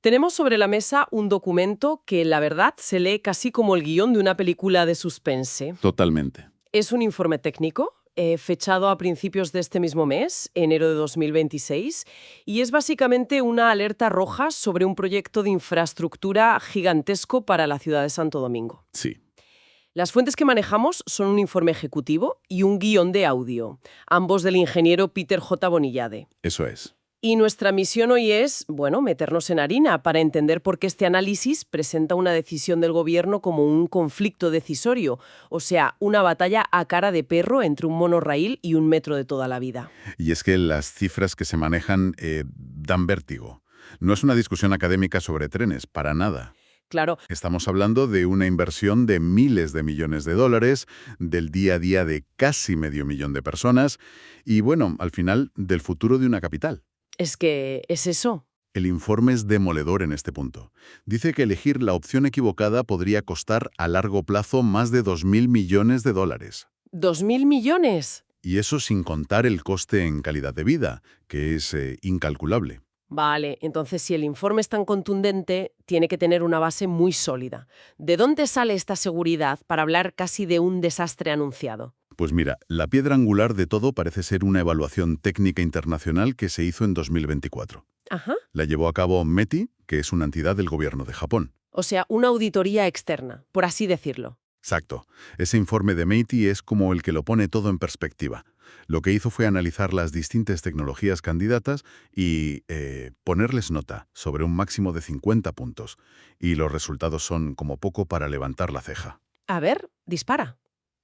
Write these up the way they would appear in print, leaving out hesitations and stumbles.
Tenemos sobre la mesa un documento que, la verdad, se lee casi como el guión de una película de suspense. Totalmente. Es un informe técnico, fechado a principios de este mismo mes, enero de 2026, y es básicamente una alerta roja sobre un proyecto de infraestructura gigantesco para la ciudad de Santo Domingo. Sí. Las fuentes que manejamos son un informe ejecutivo y un guión de audio, ambos del ingeniero Peter J. Bonillade. Eso es. Y nuestra misión hoy es, bueno, meternos en harina para entender por qué este análisis presenta una decisión del gobierno como un conflicto decisorio, o sea, una batalla a cara de perro entre un monorraíl y un metro de toda la vida. Y es que las cifras que se manejan dan vértigo. No es una discusión académica sobre trenes, para nada. Claro, Estamos hablando de una inversión de miles de millones de dólares, del día a día de casi medio millón de personas y, bueno, al final, del futuro de una capital. es que es eso. El informe es demoledor en este punto. Dice que elegir la opción equivocada podría costar a largo plazo más de 2.000 millones de dólares. ¿2.000 millones? Y eso sin contar el coste en calidad de vida, que es incalculable. Vale, entonces si el informe es tan contundente, tiene que tener una base muy sólida. ¿De dónde sale esta seguridad para hablar casi de un desastre anunciado? Pues mira, la piedra angular de todo parece ser una evaluación técnica internacional que se hizo en 2024. Ajá. La llevó a cabo METI, que es una entidad del gobierno de Japón. O sea, una auditoría externa, por así decirlo. Exacto. Ese informe de METI es como el que lo pone todo en perspectiva. Lo que hizo fue analizar las distintas tecnologías candidatas y ponerles nota sobre un máximo de 50 puntos. Y los resultados son como poco para levantar la ceja. A ver, dispara.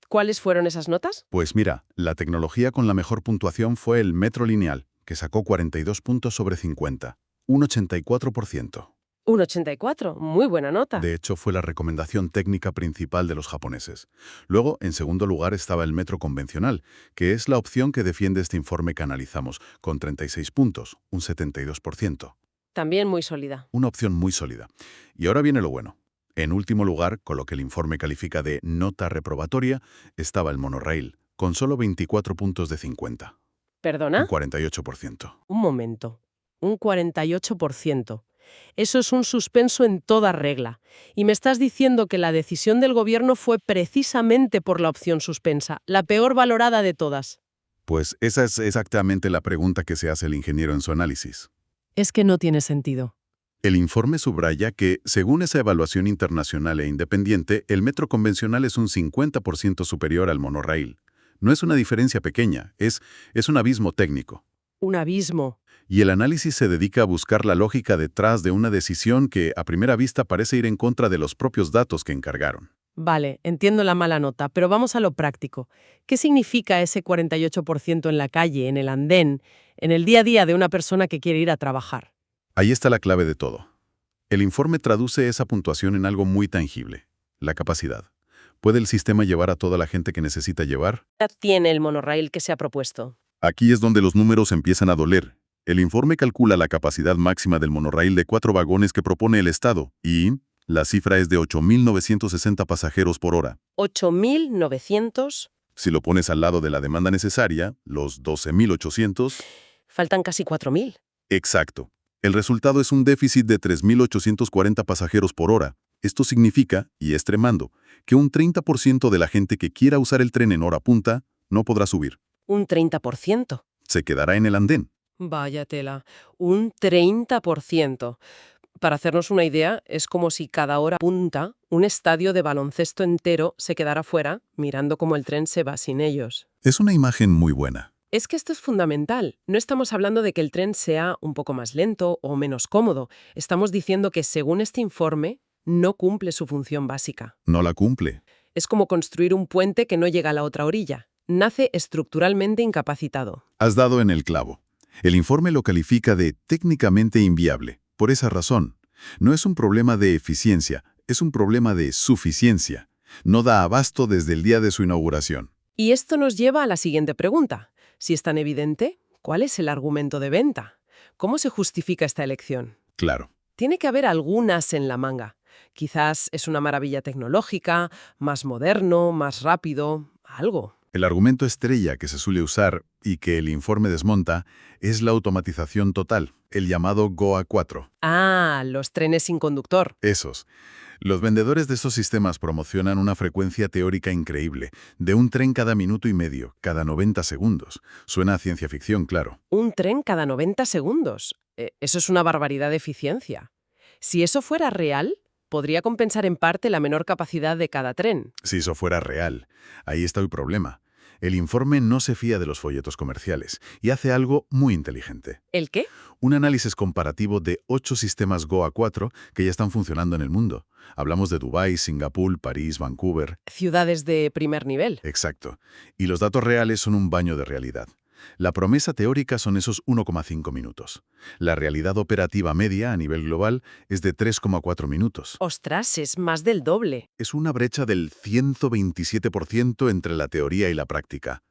¿Cuáles fueron esas notas? Pues mira, la tecnología con la mejor puntuación fue el metro lineal, que sacó 42 puntos sobre 50, un 84%. Un 84, muy buena nota. De hecho, fue la recomendación técnica principal de los japoneses. Luego, en segundo lugar, estaba el metro convencional, que es la opción que defiende este informe que analizamos, con 36 puntos, un 72%. También muy sólida. Una opción muy sólida. Y ahora viene lo bueno. En último lugar, con lo que el informe califica de nota reprobatoria, estaba el monorraíl, con solo 24 puntos de 50. ¿Perdona? Un 48%. Un momento. Un 48%. Eso es un suspenso en toda regla. Y me estás diciendo que la decisión del gobierno fue precisamente por la opción suspensa, la peor valorada de todas. Pues esa es exactamente la pregunta que se hace el ingeniero en su análisis. Es que no tiene sentido. El informe subraya que, según esa evaluación internacional e independiente, el metro convencional es un 50% superior al monorraíl. No es una diferencia pequeña, es un abismo técnico. Un abismo. Y el análisis se dedica a buscar la lógica detrás de una decisión que, a primera vista, parece ir en contra de los propios datos que encargaron. Vale, entiendo la mala nota, pero vamos a lo práctico. ¿Qué significa ese 48% en la calle, en el andén, en el día a día de una persona que quiere ir a trabajar? Ahí está la clave de todo. El informe traduce esa puntuación en algo muy tangible, la capacidad. ¿Puede el sistema llevar a toda la gente que necesita llevar? ¿Qué edad tiene el monorraíl que se ha propuesto? Aquí es donde los números empiezan a doler. El informe calcula la capacidad máxima del monorraíl de 4 vagones que propone el Estado y la cifra es de 8.960 pasajeros por hora. 8.900. Si lo pones al lado de la demanda necesaria, los 12.800... Faltan casi 4.000. Exacto. El resultado es un déficit de 3.840 pasajeros por hora. Esto significa, y es tremendo, que un 30% de la gente que quiera usar el tren en hora punta no podrá subir. Un 30%. Se quedará en el andén. Vaya tela. Un 30%. Para hacernos una idea, es como si cada hora punta un estadio de baloncesto entero se quedara fuera, mirando cómo el tren se va sin ellos. Es una imagen muy buena. Es que esto es fundamental. No estamos hablando de que el tren sea un poco más lento o menos cómodo. Estamos diciendo que, según este informe, no cumple su función básica. No la cumple. Es como construir un puente que no llega a la otra orilla. Nace estructuralmente incapacitado. Has dado en el clavo. El informe lo califica de técnicamente inviable. Por esa razón, no es un problema de eficiencia, es un problema de suficiencia. No da abasto desde el día de su inauguración. Y esto nos lleva a la siguiente pregunta. Si es tan evidente, ¿cuál es el argumento de venta? ¿Cómo se justifica esta elección? Claro. Tiene que haber algunas en la manga. Quizás es una maravilla tecnológica, más moderno, más rápido, algo. El argumento estrella que se suele usar y que el informe desmonta es la automatización total, el llamado GOA 4. Ah, los trenes sin conductor. Esos. Los vendedores de estos sistemas promocionan una frecuencia teórica increíble, de un tren cada minuto y medio, cada 90 segundos. Suena a ciencia ficción, claro. Un tren cada 90 segundos. Eso es una barbaridad de eficiencia. Si eso fuera real, podría compensar en parte la menor capacidad de cada tren. Si eso fuera real, ahí está el problema. El informe no se fía de los folletos comerciales y hace algo muy inteligente. ¿El qué? Un análisis comparativo de 8 sistemas GOA 4 que ya están funcionando en el mundo. Hablamos de Dubái, Singapur, París, Vancouver. Ciudades de primer nivel. Exacto. Y los datos reales son un baño de realidad. La promesa teórica son esos 1,5 minutos. La realidad operativa media a nivel global es de 3,4 minutos. Ostras, es más del doble. Es una brecha del 127% entre la teoría y la práctica.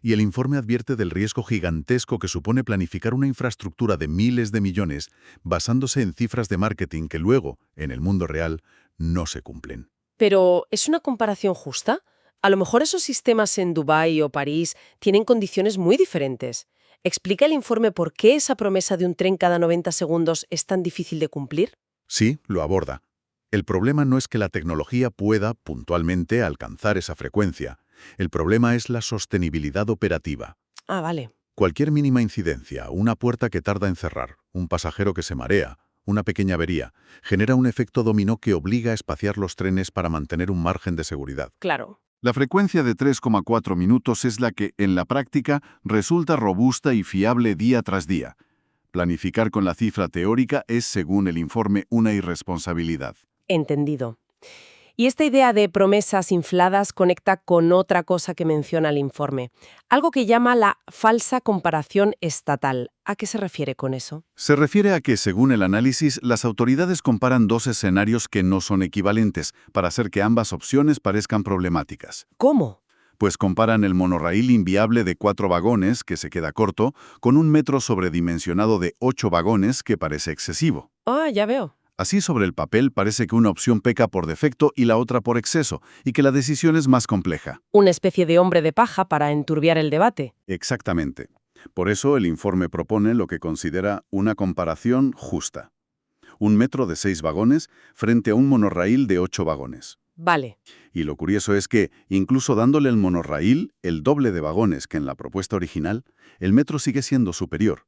Y el informe advierte del riesgo gigantesco que supone planificar una infraestructura de miles de millones basándose en cifras de marketing que luego, en el mundo real, no se cumplen. Pero, ¿es una comparación justa? A lo mejor esos sistemas en Dubái o París tienen condiciones muy diferentes. ¿Explica el informe por qué esa promesa de un tren cada 90 segundos es tan difícil de cumplir? Sí, lo aborda. El problema no es que la tecnología pueda, puntualmente, alcanzar esa frecuencia. El problema es la sostenibilidad operativa. Ah, vale. Cualquier mínima incidencia, una puerta que tarda en cerrar, un pasajero que se marea, una pequeña avería, genera un efecto dominó que obliga a espaciar los trenes para mantener un margen de seguridad. Claro. La frecuencia de 3,4 minutos es la que, en la práctica, resulta robusta y fiable día tras día. Planificar con la cifra teórica es, según el informe, una irresponsabilidad. Entendido. Y esta idea de promesas infladas conecta con otra cosa que menciona el informe, algo que llama la falsa comparación estatal. ¿A qué se refiere con eso? Se refiere a que, según el análisis, las autoridades comparan dos escenarios que no son equivalentes para hacer que ambas opciones parezcan problemáticas. ¿Cómo? Pues comparan el monorraíl inviable de 4 vagones, que se queda corto, con un metro sobredimensionado de 8 vagones, que parece excesivo. Ah, ya veo. Así, sobre el papel, parece que una opción peca por defecto y la otra por exceso, y que la decisión es más compleja. Una especie de hombre de paja para enturbiar el debate. Exactamente. Por eso el informe propone lo que considera una comparación justa. Un metro de 6 vagones frente a un monorraíl de 8 vagones. Vale. Y lo curioso es que, incluso dándole al monorraíl el doble de vagones que en la propuesta original, el metro sigue siendo superior.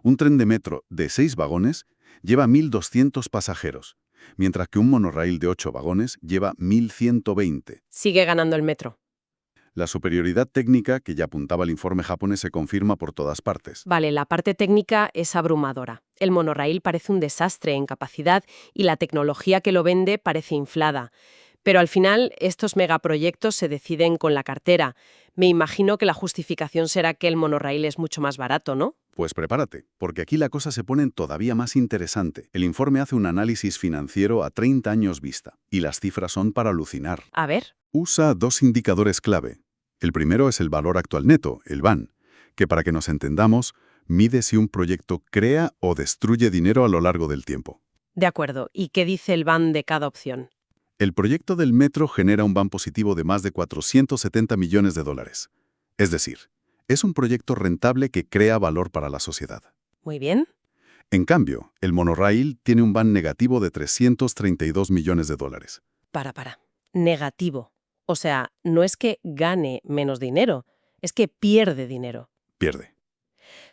Un tren de metro de 6 vagones lleva 1.200 pasajeros, mientras que un monorraíl de 8 vagones lleva 1.120. Sigue ganando el metro. La superioridad técnica que ya apuntaba el informe japonés se confirma por todas partes. Vale, la parte técnica es abrumadora. El monorraíl parece un desastre en capacidad y la tecnología que lo vende parece inflada. Pero al final, estos megaproyectos se deciden con la cartera. Me imagino que la justificación será que el monorraíl es mucho más barato, ¿no? Pues prepárate, porque aquí la cosa se pone todavía más interesante. El informe hace un análisis financiero a 30 años vista, y las cifras son para alucinar. A ver. Usa dos indicadores clave. El primero es el valor actual neto, el VAN, que para que nos entendamos, mide si un proyecto crea o destruye dinero a lo largo del tiempo. De acuerdo. ¿Y qué dice el VAN de cada opción? El proyecto del metro genera un VAN positivo de más de 470 millones de dólares. Es decir, es un proyecto rentable que crea valor para la sociedad. Muy bien. En cambio, el monorraíl tiene un VAN negativo de 332 millones de dólares. Para. Negativo. O sea, no es que gane menos dinero, es que pierde dinero. Pierde.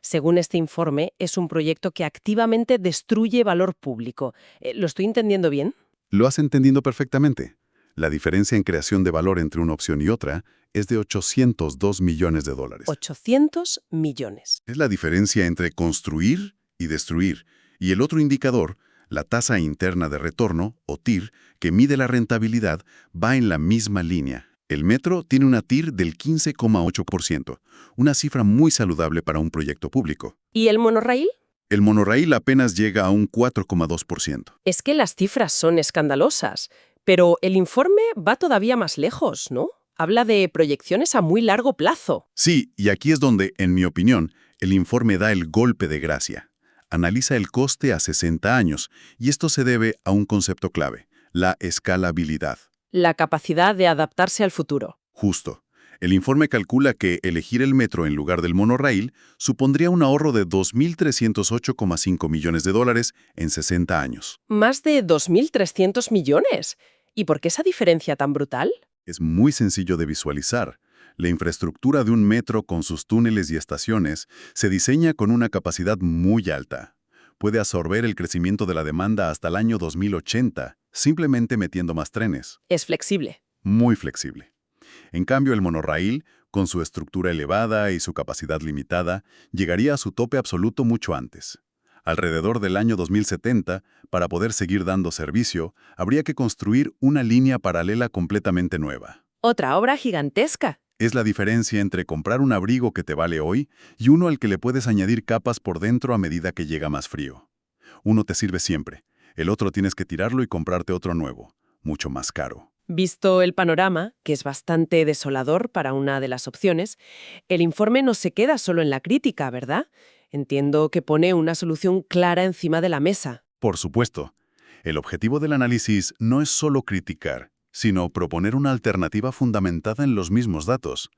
Según este informe, es un proyecto que activamente destruye valor público. ¿Lo estoy entendiendo bien? Lo has entendido perfectamente. La diferencia en creación de valor entre una opción y otra es de 802 millones de dólares. 800 millones. Es la diferencia entre construir y destruir. Y el otro indicador, la tasa interna de retorno, o TIR, que mide la rentabilidad, va en la misma línea. El metro tiene una TIR del 15,8%, una cifra muy saludable para un proyecto público. ¿Y el monorraíl? El monorraíl apenas llega a un 4,2%. Es que las cifras son escandalosas, pero el informe va todavía más lejos, ¿no? Habla de proyecciones a muy largo plazo. Sí, y aquí es donde, en mi opinión, el informe da el golpe de gracia. Analiza el coste a 60 años, y esto se debe a un concepto clave, la escalabilidad. La capacidad de adaptarse al futuro. Justo. El informe calcula que elegir el metro en lugar del monorraíl supondría un ahorro de 2.308,5 millones de dólares en 60 años. Más de 2.300 millones. ¿Y por qué esa diferencia tan brutal? Es muy sencillo de visualizar. La infraestructura de un metro con sus túneles y estaciones se diseña con una capacidad muy alta. Puede absorber el crecimiento de la demanda hasta el año 2080, simplemente metiendo más trenes. Es flexible. Muy flexible. En cambio, el monorraíl, con su estructura elevada y su capacidad limitada, llegaría a su tope absoluto mucho antes. Alrededor del año 2070, para poder seguir dando servicio, habría que construir una línea paralela completamente nueva. Otra obra gigantesca. Es la diferencia entre comprar un abrigo que te vale hoy y uno al que le puedes añadir capas por dentro a medida que llega más frío. Uno te sirve siempre, el otro tienes que tirarlo y comprarte otro nuevo, mucho más caro. Visto el panorama, que es bastante desolador para una de las opciones, el informe no se queda solo en la crítica, ¿verdad? Entiendo que pone una solución clara encima de la mesa. Por supuesto, el objetivo del análisis no es solo criticar, sino proponer una alternativa fundamentada en los mismos datos.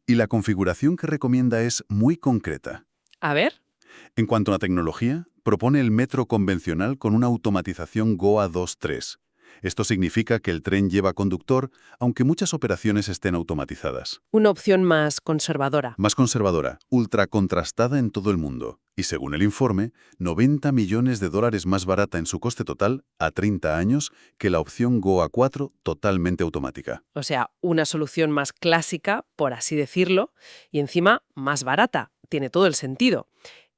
Y la configuración que recomienda es muy concreta. A ver. En cuanto a tecnología, propone el metro convencional con una automatización GOA 2.3. Esto significa que el tren lleva conductor, aunque muchas operaciones estén automatizadas. Una opción más conservadora. Más conservadora, ultra contrastada en todo el mundo. Y según el informe, 90 millones de dólares más barata en su coste total a 30 años que la opción GOA 4 totalmente automática. O sea, una solución más clásica, por así decirlo, y encima más barata. Tiene todo el sentido.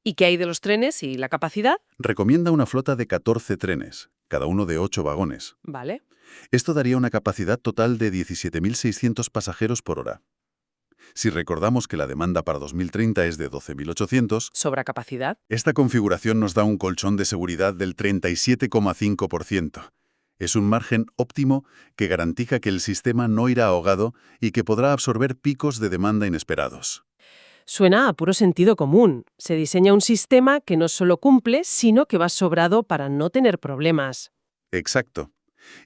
¿Y qué hay de los trenes y la capacidad? Recomienda una flota de 14 trenes, cada uno de 8 vagones. Vale. Esto daría una capacidad total de 17.600 pasajeros por hora. Si recordamos que la demanda para 2030 es de 12.800, ¿Sobra capacidad? esta configuración nos da un colchón de seguridad del 37,5%. Es un margen óptimo que garantiza que el sistema no irá ahogado y que podrá absorber picos de demanda inesperados. Suena a puro sentido común. Se diseña un sistema que no solo cumple, sino que va sobrado para no tener problemas. Exacto.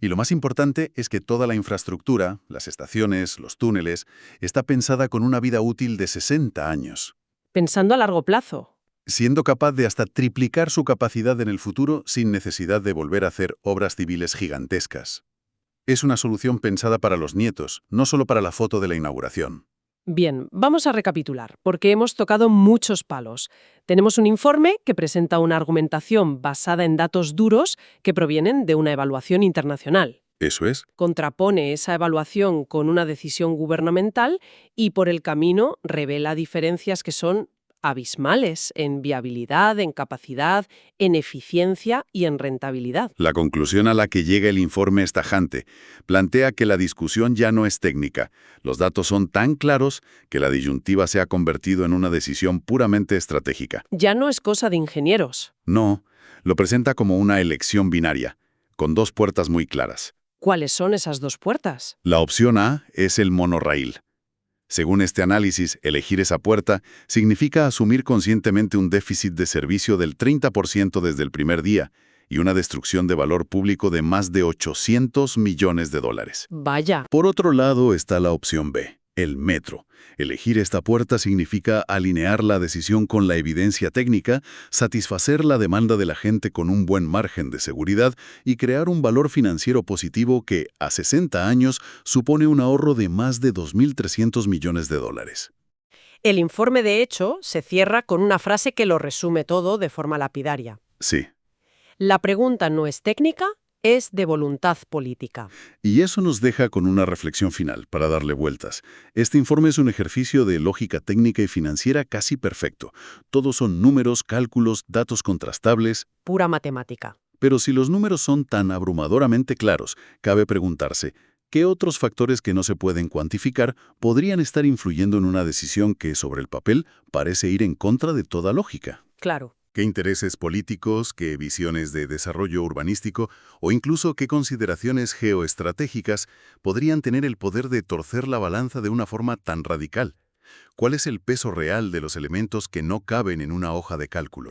Y lo más importante es que toda la infraestructura, las estaciones, los túneles, está pensada con una vida útil de 60 años, Pensando a largo plazo. siendo capaz de hasta triplicar su capacidad en el futuro sin necesidad de volver a hacer obras civiles gigantescas. Es una solución pensada para los nietos, no solo para la foto de la inauguración. Bien, vamos a recapitular, porque hemos tocado muchos palos. Tenemos un informe que presenta una argumentación basada en datos duros que provienen de una evaluación internacional. Eso es. Contrapone esa evaluación con una decisión gubernamental y por el camino revela diferencias que son abismales en viabilidad, en capacidad, en eficiencia y en rentabilidad. La conclusión a la que llega el informe es tajante. Plantea que la discusión ya no es técnica. Los datos son tan claros que la disyuntiva se ha convertido en una decisión puramente estratégica. Ya no es cosa de ingenieros. No, lo presenta como una elección binaria, con dos puertas muy claras. ¿Cuáles son esas dos puertas? La opción A es el monorraíl. Según este análisis, elegir esa puerta significa asumir conscientemente un déficit de servicio del 30% desde el primer día y una destrucción de valor público de más de 800 millones de dólares. Vaya. Por otro lado está la opción B, el metro. Elegir esta puerta significa alinear la decisión con la evidencia técnica, satisfacer la demanda de la gente con un buen margen de seguridad y crear un valor financiero positivo que, a 60 años, supone un ahorro de más de 2.300 millones de dólares. El informe, de hecho, se cierra con una frase que lo resume todo de forma lapidaria. Sí. La pregunta no es técnica, es de voluntad política. Y eso nos deja con una reflexión final para darle vueltas. Este informe es un ejercicio de lógica técnica y financiera casi perfecto. Todos son números, cálculos, datos contrastables. Pura matemática. Pero si los números son tan abrumadoramente claros, cabe preguntarse, ¿qué otros factores que no se pueden cuantificar podrían estar influyendo en una decisión que, sobre el papel, parece ir en contra de toda lógica? Claro. ¿Qué intereses políticos, qué visiones de desarrollo urbanístico o incluso qué consideraciones geoestratégicas podrían tener el poder de torcer la balanza de una forma tan radical? ¿Cuál es el peso real de los elementos que no caben en una hoja de cálculo?